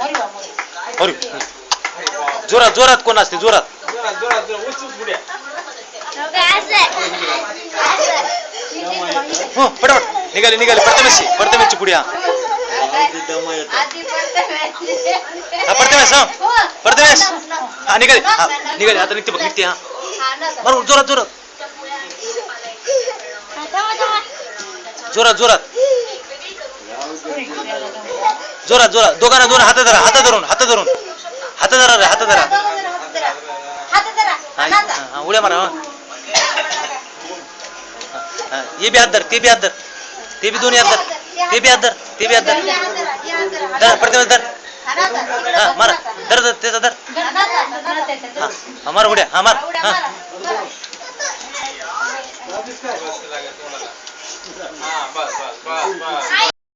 अरे जोरात जोरात कोण असते जोरात हो पटापट निघाली निघाली प्रथमेशची पुढे हा प्रथमेश हा प्रथमेश हा निघाली निघाली आता निघते बघ निघते हा बरोबर जोरात जोरात जोरात जोरात जोरात जोरात दोघांना दोन हात धरा हात धरून हात धरून हात धरा रे हात धरा उड्या मारा ये भी हात धर ते भी हात धर ते भी दोन्ही हात धर ते भी हात धर ते भी हात धर धर प्रथमेश धर हा मारा धर धर त्याचा धर हा मार उड्या हा मार हा